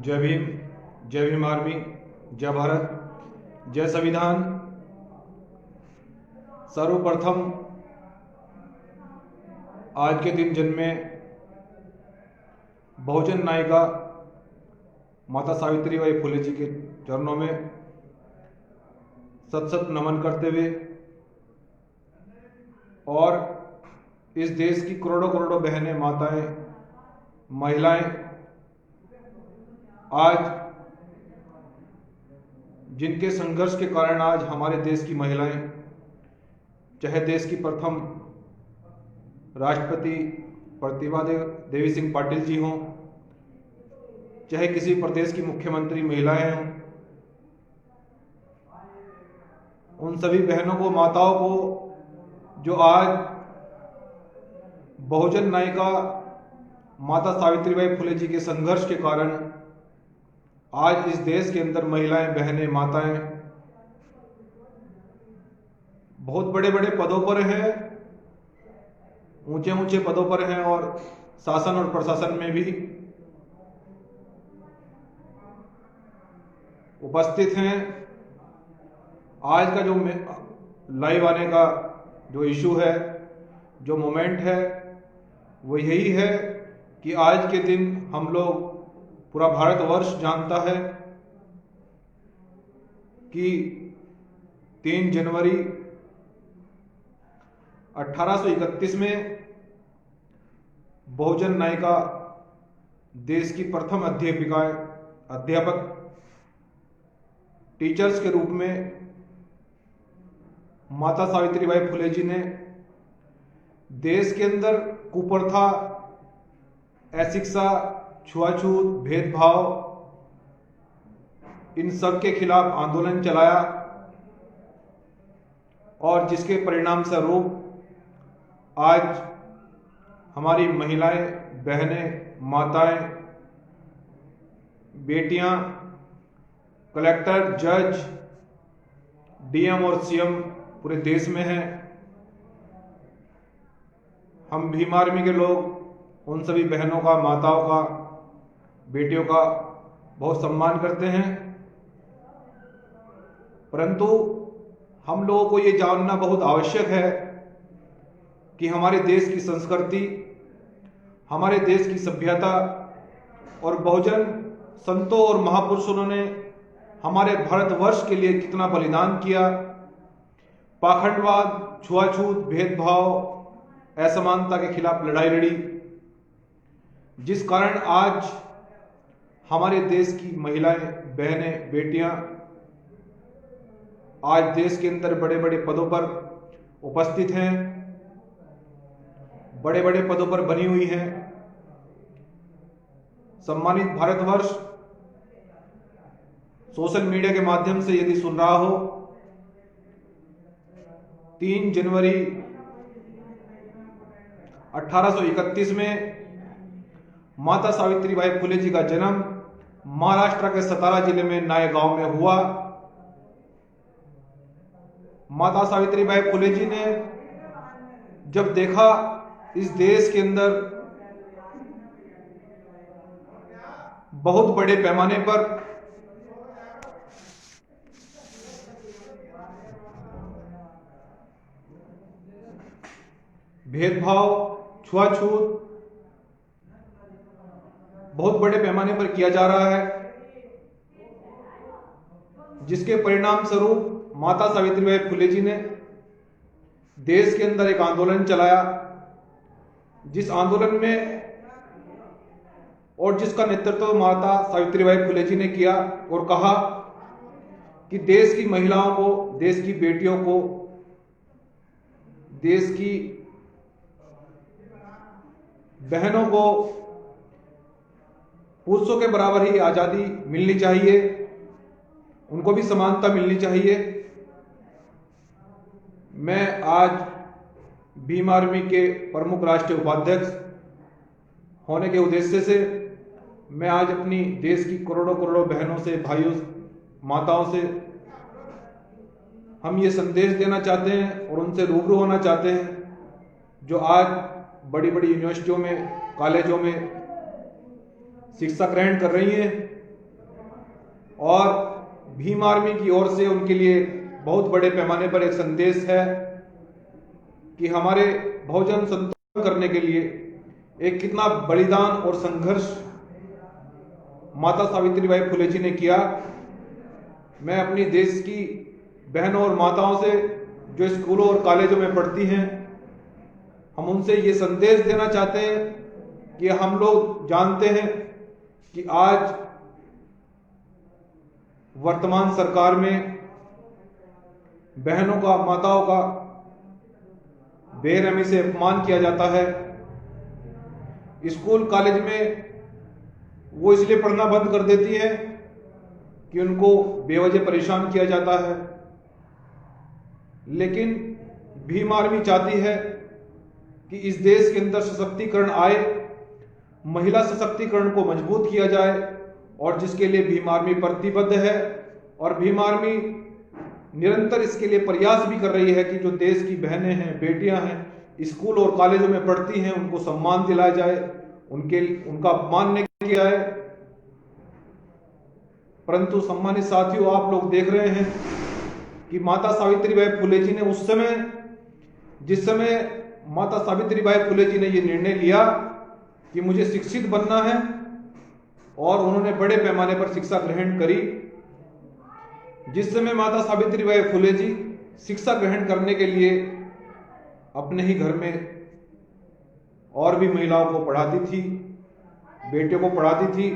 जय भीम, जय भीम आर्मी, जय भारत, जय संविधान। सर्वप्रथम आज के दिन जन्मे बहुजन नायिका माता सावित्रीबाई फुले जी के चरणों में सत सत नमन करते हुए और इस देश की करोड़ों करोड़ों बहनें, माताएं, महिलाएं आज जिनके संघर्ष के कारण आज हमारे देश की महिलाएं, चाहे देश की प्रथम राष्ट्रपति प्रतिभा देवी सिंह पाटिल जी हों, चाहे किसी प्रदेश की मुख्यमंत्री महिलाएं हों, उन सभी बहनों को, माताओं को जो आज बहुजन नायिका माता सावित्रीबाई फुले जी के संघर्ष के कारण आज इस देश के अंदर महिलाएं, बहनें, माताएं बहुत बड़े बड़े पदों पर हैं, ऊंचे ऊंचे पदों पर हैं और शासन और प्रशासन में भी उपस्थित हैं। आज का जो लाइव आने का जो इशू है, जो मोमेंट है, वो यही है कि आज के दिन हम लोग, पूरा भारतवर्ष जानता है कि 3 जनवरी 1831 में बहुजन नायिका, देश की प्रथम अध्यापक टीचर्स के रूप में माता सावित्रीबाई फुले जी ने देश के अंदर कुप्रथा, अशिक्षा, छुआछूत, भेदभाव, इन सब के खिलाफ आंदोलन चलाया और जिसके परिणाम स्वरूप आज हमारी महिलाएं, बहनें, माताएं, बेटियां कलेक्टर, जज, डीएम और सीएम पूरे देश में हैं। हम भीम आर्मी के लोग उन सभी बहनों का, माताओं का, बेटियों का बहुत सम्मान करते हैं, परंतु हम लोगों को ये जानना बहुत आवश्यक है कि हमारे देश की संस्कृति, हमारे देश की सभ्यता और बहुजन संतों और महापुरुषों ने हमारे भारतवर्ष के लिए कितना बलिदान किया। पाखंडवाद, छुआछूत, भेदभाव, असमानता के खिलाफ लड़ाई लड़ी, जिस कारण आज हमारे देश की महिलाएं, बहनें, बेटियां आज देश के अंदर बड़े बड़े पदों पर उपस्थित हैं, बड़े बड़े पदों पर बनी हुई हैं। सम्मानित भारतवर्ष सोशल मीडिया के माध्यम से यदि सुन रहा हो, 3 जनवरी 1831 में माता सावित्रीबाई फुले जी का जन्म महाराष्ट्र के सतारा जिले में नायगांव में हुआ। माता सावित्रीबाई फुले जी ने जब देखा इस देश के अंदर बहुत बड़े पैमाने पर भेदभाव, छुआछूत बहुत बड़े पैमाने पर किया जा रहा है, जिसके परिणाम स्वरूप माता सावित्रीबाई फुले जी ने देश के अंदर एक आंदोलन चलाया, जिस आंदोलन में और जिसका नेतृत्व माता सावित्रीबाई फुले जी ने किया और कहा कि देश की महिलाओं को, देश की बेटियों को, देश की बहनों को पुरुषों के बराबर ही आजादी मिलनी चाहिए, उनको भी समानता मिलनी चाहिए। मैं आज भीम आर्मी के प्रमुख राष्ट्रीय उपाध्यक्ष होने के उद्देश्य से मैं आज अपनी देश की करोड़ों करोड़ों बहनों से, भाइयों, माताओं से हम ये संदेश देना चाहते हैं और उनसे रूबरू होना चाहते हैं, जो आज बड़ी बड़ी यूनिवर्सिटियों में, कॉलेजों में शिक्षा ग्रहण कर रही हैं और भीम आर्मी की ओर से उनके लिए बहुत बड़े पैमाने पर एक संदेश है कि हमारे बहुजन संतुलन करने के लिए एक कितना बलिदान और संघर्ष माता सावित्रीबाई फुले जी ने किया। मैं अपनी देश की बहनों और माताओं से जो स्कूलों और कॉलेजों में पढ़ती हैं, हम उनसे ये संदेश देना चाहते हैं कि हम लोग जानते हैं कि आज वर्तमान सरकार में बहनों का, माताओं का बेरहमी से अपमान किया जाता है। स्कूल कॉलेज में वो इसलिए पढ़ना बंद कर देती है कि उनको बेवजह परेशान किया जाता है। लेकिन भीम आर्मी चाहती है कि इस देश के अंदर सशक्तिकरण आए, महिला सशक्तिकरण को मजबूत किया जाए, और जिसके लिए भीम आर्मी प्रतिबद्ध है। और भीम आर्मी निरंतर इसके लिए प्रयास भी कर रही है कि जो देश की बहनें हैं, बेटियां हैं, स्कूल और कॉलेजों में पढ़ती हैं, उनको सम्मान दिलाया जाए, उनका अपमान नहीं किया जाए। परंतु सम्मानित साथियों, आप लोग देख रहे हैं कि माता सावित्रीबाई फुले जी ने उस समय, जिस समय माता सावित्रीबाई फुले जी ने ये निर्णय लिया कि मुझे शिक्षित बनना है, और उन्होंने बड़े पैमाने पर शिक्षा ग्रहण करी। जिस समय माता सावित्रीबाई फुले जी शिक्षा ग्रहण करने के लिए अपने ही घर में और भी महिलाओं को पढ़ाती थी, बेटियों को पढ़ाती थी,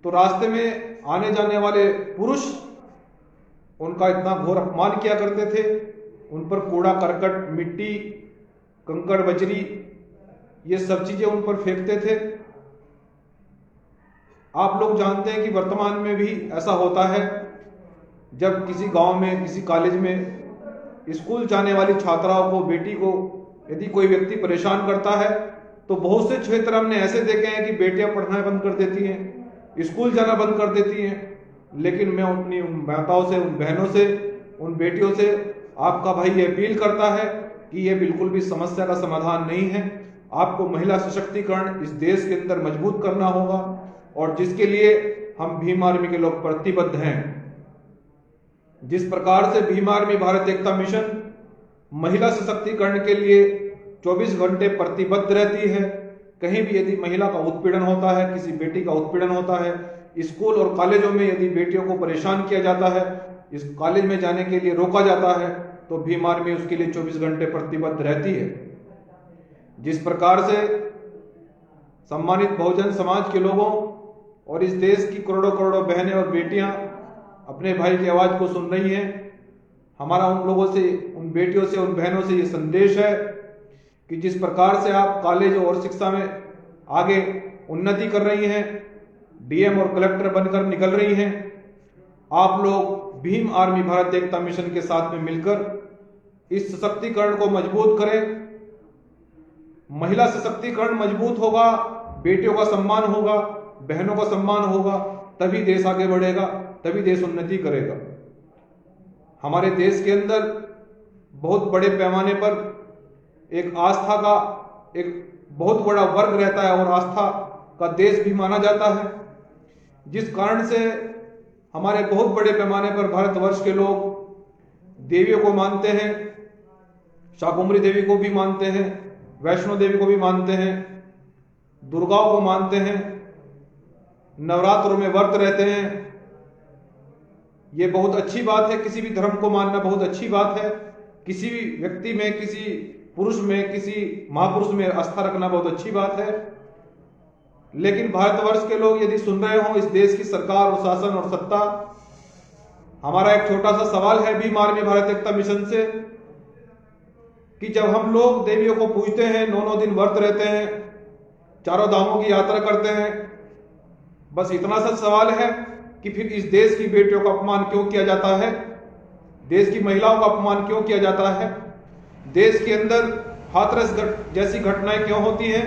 तो रास्ते में आने जाने वाले पुरुष उनका इतना घोर अपमान किया करते थे। उन पर कूड़ा करकट, मिट्टी, कंकड़, बजरी, ये सब चीजें उन पर फेंकते थे। आप लोग जानते हैं कि वर्तमान में भी ऐसा होता है। जब किसी गांव में, किसी कॉलेज में स्कूल जाने वाली छात्राओं को, बेटी को यदि कोई व्यक्ति परेशान करता है, तो बहुत से क्षेत्र हमने ऐसे देखे हैं कि बेटियां पढ़ना बंद कर देती हैं, स्कूल जाना बंद कर देती हैं। लेकिन मैं अपनी उन माताओं से, उन बहनों से, उन बेटियों से, आपका भाई ये अपील करता है कि ये बिल्कुल भी समस्या का समाधान नहीं है। आपको महिला सशक्तिकरण इस देश के अंदर मजबूत करना होगा, और जिसके लिए हम भीम आर्मी के लोग प्रतिबद्ध हैं। जिस प्रकार से भीम आर्मी भारत एकता मिशन महिला सशक्तिकरण के लिए 24 घंटे प्रतिबद्ध रहती है, कहीं भी यदि महिला का उत्पीड़न होता है, किसी बेटी का उत्पीड़न होता है, स्कूल और कॉलेजों में यदि बेटियों को परेशान किया जाता है, इस कॉलेज में जाने के लिए रोका जाता है, तो भीम आर्मी उसके लिए 24 घंटे प्रतिबद्ध रहती है। जिस प्रकार से सम्मानित बहुजन समाज के लोगों और इस देश की करोड़ों करोड़ों बहनें और बेटियां अपने भाई की आवाज को सुन रही हैं, हमारा उन लोगों से, उन बेटियों से, उन बहनों से ये संदेश है कि जिस प्रकार से आप कॉलेज और शिक्षा में आगे उन्नति कर रही हैं, डीएम और कलेक्टर बनकर निकल रही हैं, आप लोग भीम आर्मी भारत एकता मिशन के साथ में मिलकर इस सशक्तिकरण को मजबूत करें। महिला सशक्तिकरण मजबूत होगा, बेटियों का सम्मान होगा, बहनों का सम्मान होगा, तभी देश आगे बढ़ेगा, तभी देश उन्नति करेगा। हमारे देश के अंदर बहुत बड़े पैमाने पर एक आस्था का एक बहुत बड़ा वर्ग रहता है, और आस्था का देश भी माना जाता है, जिस कारण से हमारे बहुत बड़े पैमाने पर भारतवर्ष के लोग देवियों को मानते हैं। शाकुंभरी देवी को भी मानते हैं, वैष्णो देवी को भी मानते हैं, दुर्गाओं को मानते हैं, नवरात्रों में व्रत रहते हैं। ये बहुत अच्छी बात है, किसी भी धर्म को मानना बहुत अच्छी बात है। किसी भी व्यक्ति में, किसी पुरुष में, किसी महापुरुष में आस्था रखना बहुत अच्छी बात है। लेकिन भारतवर्ष के लोग यदि सुन रहे हो, इस देश की सरकार और शासन और सत्ता, हमारा एक छोटा सा सवाल है भीम आर्मी भारत एकता मिशन से कि जब हम लोग देवियों को पूजते हैं, 9 दिन व्रत रहते हैं, चारों धामों की यात्रा करते हैं, बस इतना सा सवाल है कि फिर इस देश की बेटियों का अपमान क्यों किया जाता है, देश की महिलाओं का अपमान क्यों किया जाता है, देश के अंदर हाथरस जैसी घटनाएं क्यों होती हैं,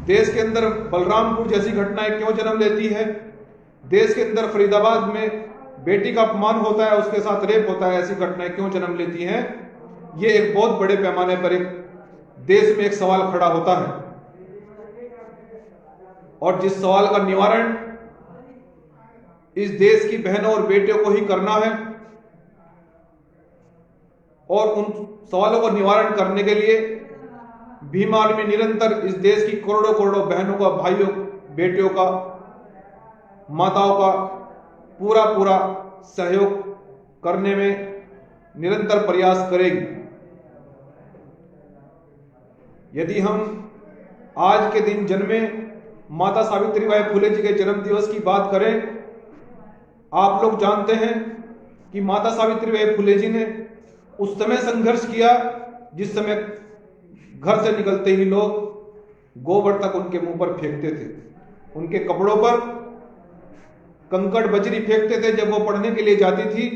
देश के अंदर बलरामपुर जैसी घटनाएं क्यों जन्म लेती है, देश के अंदर फरीदाबाद में बेटी का अपमान होता है, उसके साथ रेप होता है, ऐसी घटनाएं क्यों जन्म लेती हैं। ये एक बहुत बड़े पैमाने पर एक देश में एक सवाल खड़ा होता है, और जिस सवाल का निवारण इस देश की बहनों और बेटियों को ही करना है और उन सवालों का निवारण करने के लिए भीम आर्मी निरंतर इस देश की करोड़ों करोड़ों बहनों का, भाइयों, बेटियों का, माताओं का पूरा पूरा सहयोग करने में निरंतर प्रयास करेगी। यदि हम आज के दिन जन्मे माता सावित्रीबाई फुले जी के जन्म दिवस की बात करें, आप लोग जानते हैं कि माता सावित्रीबाई फुले जी ने उस समय संघर्ष किया जिस समय घर से निकलते ही लोग गोबर तक उनके मुंह पर फेंकते थे, उनके कपड़ों पर कंकड़ बजरी फेंकते थे जब वो पढ़ने के लिए जाती थी।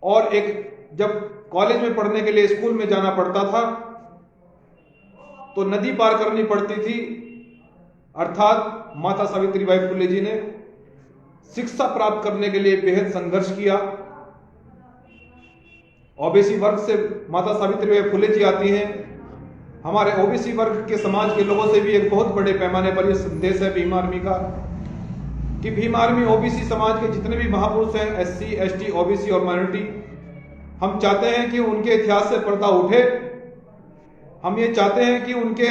और जब कॉलेज में पढ़ने के लिए स्कूल में जाना पड़ता था तो नदी पार करनी पड़ती थी, अर्थात माता सावित्रीबाई फुले जी ने शिक्षा प्राप्त करने के लिए बेहद संघर्ष किया। ओबीसी वर्ग से माता सावित्रीबाई फुले जी आती हैं। हमारे ओबीसी वर्ग के समाज के लोगों से भी एक बहुत बड़े पैमाने पर यह संदेश है भीम आर्मी का कि भीम आर्मी ओबीसी समाज के जितने भी महापुरुष हैं, एससी, एसटी, ओबीसी और माइनॉरिटी, हम चाहते हैं कि उनके इतिहास से पर्दा उठे। हम ये चाहते हैं कि उनके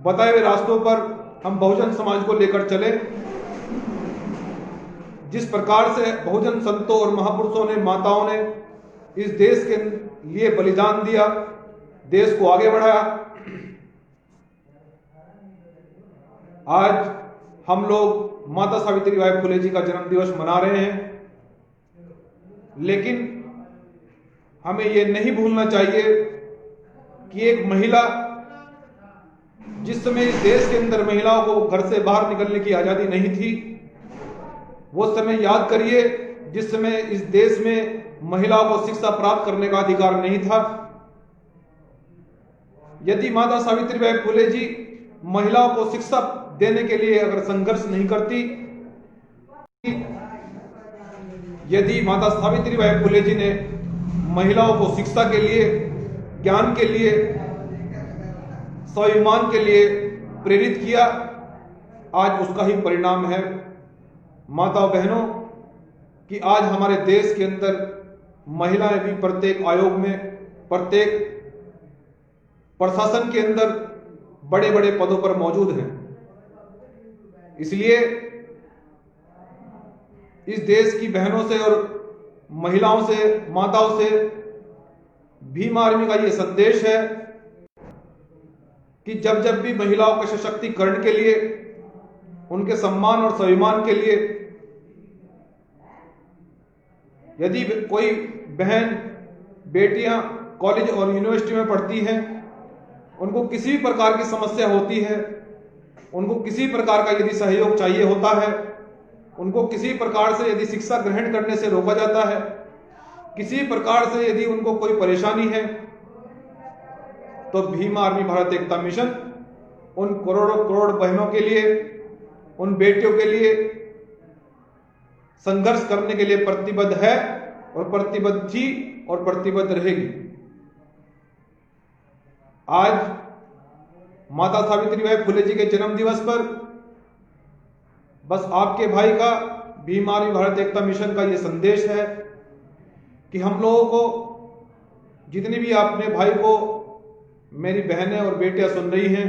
बताए हुए रास्तों पर हम बहुजन समाज को लेकर चले। जिस प्रकार से बहुजन संतों और महापुरुषों ने, माताओं ने इस देश के लिए बलिदान दिया, देश को आगे बढ़ाया, आज हम लोग माता सावित्रीबाई फुले जी का जन्म दिवस मना रहे हैं। लेकिन हमें यह नहीं भूलना चाहिए कि एक महिला, जिस समय इस देश के अंदर महिलाओं को घर से बाहर निकलने की आजादी नहीं थी, वो समय याद करिए जिस समय इस देश में महिलाओं को शिक्षा प्राप्त करने का अधिकार नहीं था। यदि माता सावित्रीबाई फुले जी महिलाओं को शिक्षा देने के लिए अगर संघर्ष नहीं करती, यदि माता सावित्रीबाई फुले जी ने महिलाओं को शिक्षा के लिए, ज्ञान के लिए, स्वाभिमान के लिए प्रेरित किया, आज उसका ही परिणाम है माताओं बहनों कि आज हमारे देश के अंदर महिलाएं भी प्रत्येक आयोग में, प्रत्येक प्रशासन के अंदर बड़े बड़े पदों पर मौजूद हैं। इसलिए इस देश की बहनों से और महिलाओं से, माताओं से भीम आर्मी का यह संदेश है कि जब जब भी महिलाओं के सशक्तिकरण के लिए, उनके सम्मान और स्वाभिमान के लिए यदि कोई बहन, बेटियां कॉलेज और यूनिवर्सिटी में पढ़ती हैं, उनको किसी भी प्रकार की समस्या होती है, उनको किसी प्रकार का यदि सहयोग चाहिए होता है, उनको किसी प्रकार से यदि शिक्षा ग्रहण करने से रोका जाता है, किसी प्रकार से यदि उनको कोई परेशानी है, तो भीम आर्मी भारत एकता मिशन उन करोड़ों करोड़ बहनों के लिए, उन बेटियों के लिए संघर्ष करने के लिए प्रतिबद्ध है और प्रतिबद्ध थी और प्रतिबद्ध रहेगी। आज माता सावित्रीबाई फुले जी के जन्म दिवस पर बस आपके भाई का, भीम आर्मी भारत एकता मिशन का यह संदेश है कि हम लोगों को, जितने भी अपने भाई को, मेरी बहनें और बेटियां सुन रही हैं,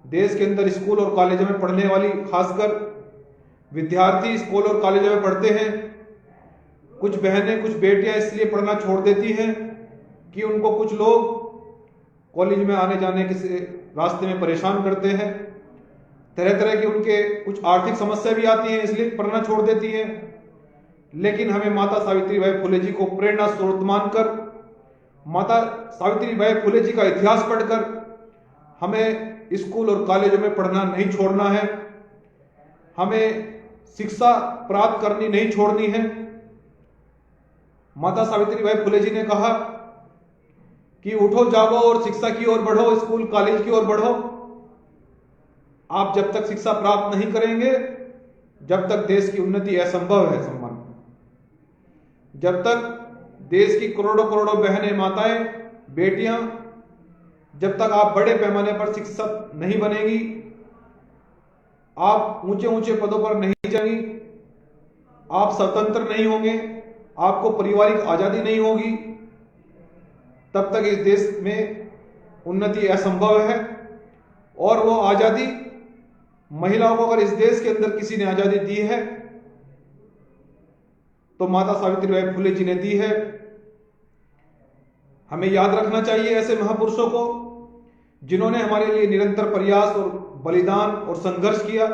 देश के अंदर स्कूल और कॉलेजों में पढ़ने वाली, खासकर विद्यार्थी स्कूल और कॉलेजों में पढ़ते हैं, कुछ बहनें, कुछ बेटियां इसलिए पढ़ना छोड़ देती हैं कि उनको कुछ लोग कॉलेज में आने जाने के रास्ते में परेशान करते हैं, तरह तरह की उनके कुछ आर्थिक समस्या भी आती हैं, इसलिए पढ़ना छोड़ देती हैं। लेकिन हमें माता सावित्रीबाई फुले जी को प्रेरणा स्रोत मानकर, माता सावित्रीबाई फुले जी का इतिहास पढ़कर हमें स्कूल और कॉलेजों में पढ़ना नहीं छोड़ना है, हमें शिक्षा प्राप्त करनी नहीं छोड़नी है। माता सावित्रीबाई फुले जी ने कहा कि उठो, जागो और शिक्षा की ओर बढ़ो, स्कूल कॉलेज की ओर बढ़ो। आप जब तक शिक्षा प्राप्त नहीं करेंगे, जब तक देश की उन्नति असंभव है। सम्मान, जब तक देश की करोड़ों करोड़ों बहनें, माताएं, बेटियां, जब तक आप बड़े पैमाने पर शिक्षित नहीं बनेगी, आप ऊंचे ऊंचे पदों पर नहीं जाएंगी, आप स्वतंत्र नहीं होंगे, आपको पारिवारिक आजादी नहीं होगी, तब तक इस देश में उन्नति असंभव है। और वो आजादी महिलाओं को अगर इस देश के अंदर किसी ने आजादी दी है तो माता सावित्रीबाई फुले जी ने दी है। हमें याद रखना चाहिए ऐसे महापुरुषों को जिन्होंने हमारे लिए निरंतर प्रयास और बलिदान और संघर्ष किया।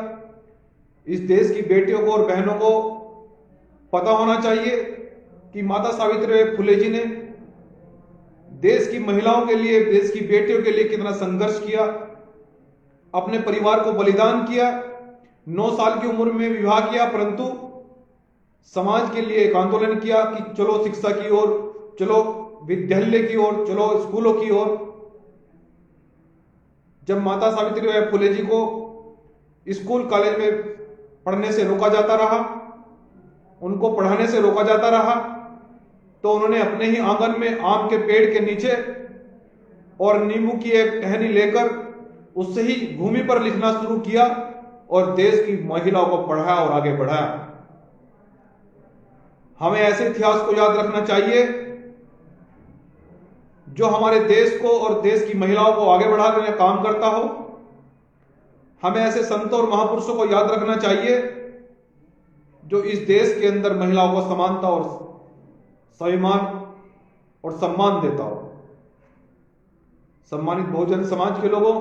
इस देश की बेटियों को और बहनों को पता होना चाहिए कि माता सावित्रीबाई फुले जी ने देश की महिलाओं के लिए, देश की बेटियों के लिए कितना संघर्ष किया, अपने परिवार को बलिदान किया। 9 साल की उम्र में विवाह किया, परंतु समाज के लिए एक आंदोलन किया कि चलो शिक्षा की ओर, चलो विद्यालय की ओर, चलो स्कूलों की ओर। जब माता सावित्रीबाई फुले जी को स्कूल कॉलेज में पढ़ने से रोका जाता रहा, उनको पढ़ाने से रोका जाता रहा, तो उन्होंने अपने ही आंगन में आम के पेड़ के नीचे और नींबू की एक टहनी लेकर उससे ही भूमि पर लिखना शुरू किया और देश की महिलाओं को पढ़ाया और आगे बढ़ाया। हमें ऐसे इतिहास को याद रखना चाहिए जो हमारे देश को और देश की महिलाओं को आगे बढ़ाने में काम करता हो। हमें ऐसे संतों और महापुरुषों को याद रखना चाहिए जो इस देश के अंदर महिलाओं को समानता और स्वाभिमान और सम्मान देता हो। सम्मानित बहुजन समाज के लोगों,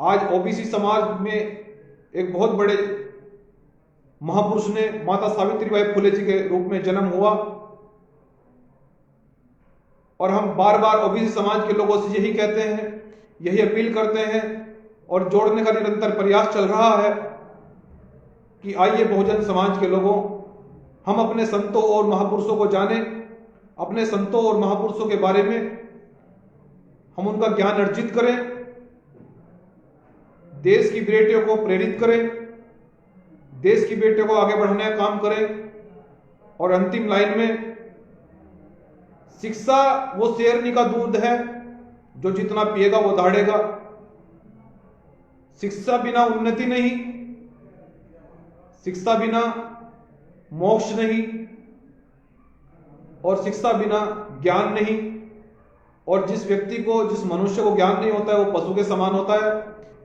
आज ओबीसी समाज में एक बहुत बड़े महापुरुष ने माता सावित्रीबाई फुले जी के रूप में जन्म हुआ और हम बार बार ओबीसी समाज के लोगों से यही कहते हैं, यही अपील करते हैं और जोड़ने का निरंतर प्रयास चल रहा है कि आइए बहुजन समाज के लोगों, हम अपने संतों और महापुरुषों को जानें, अपने संतों और महापुरुषों के बारे में हम उनका ज्ञान अर्जित करें, देश की बेटियों को प्रेरित करें, देश की बेटियों को आगे बढ़ाने का काम करें। और अंतिम लाइन में, शिक्षा वो शेरनी का दूध है जो जितना पिएगा वो दहाड़ेगा। शिक्षा बिना उन्नति नहीं, शिक्षा बिना मोक्ष नहीं, और शिक्षा बिना ज्ञान नहीं। और जिस व्यक्ति को, जिस मनुष्य को ज्ञान नहीं होता है वो पशु के समान होता है,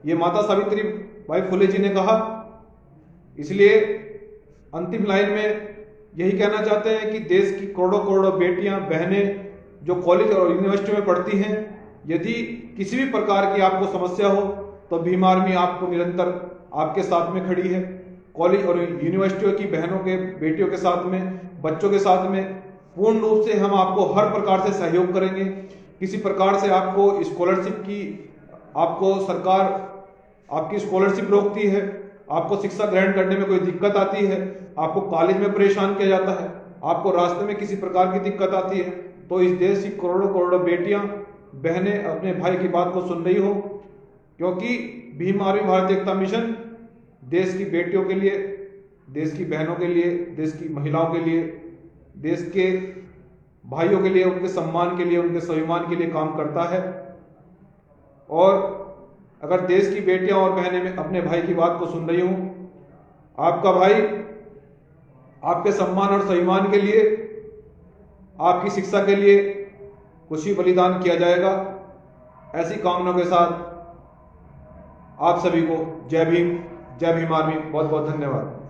ये माता सावित्रीबाई फुले जी ने कहा। इसलिए अंतिम लाइन में यही कहना चाहते हैं कि देश की करोड़ों करोड़ों बेटियां, बहनें जो कॉलेज और यूनिवर्सिटी में पढ़ती हैं, यदि किसी भी प्रकार की आपको समस्या हो तो भीम आर्मी आपको निरंतर आपके साथ में खड़ी है। कॉलेज और यूनिवर्सिटियों की बहनों के, बेटियों के साथ में, बच्चों के साथ में पूर्ण रूप से हम आपको हर प्रकार से सहयोग करेंगे। किसी प्रकार से आपको स्कॉलरशिप की, आपको सरकार आपकी स्कॉलरशिप रोकती है, आपको शिक्षा ग्रहण करने में कोई दिक्कत आती है, आपको कॉलेज में परेशान किया जाता है, आपको रास्ते में किसी प्रकार की दिक्कत आती है, तो इस देश की करोड़ों करोड़ों बेटियां, बहनें अपने भाई की बात को सुन रही हो, क्योंकि भीम आर्मी भारतीय एकता मिशन देश की बेटियों के लिए, देश की बहनों के लिए, देश की महिलाओं के लिए, देश के भाइयों के लिए, उनके सम्मान के लिए, उनके स्वाभिमान के लिए काम करता है। और अगर देश की बेटियां और बहनें में अपने भाई की बात को सुन रही हूं, आपका भाई आपके सम्मान और स्वाभिमान के लिए, आपकी शिक्षा के लिए कुछ ही बलिदान किया जाएगा। ऐसी कामनाओं के साथ आप सभी को जय भीम, जय भीम आर्मी। बहुत बहुत धन्यवाद।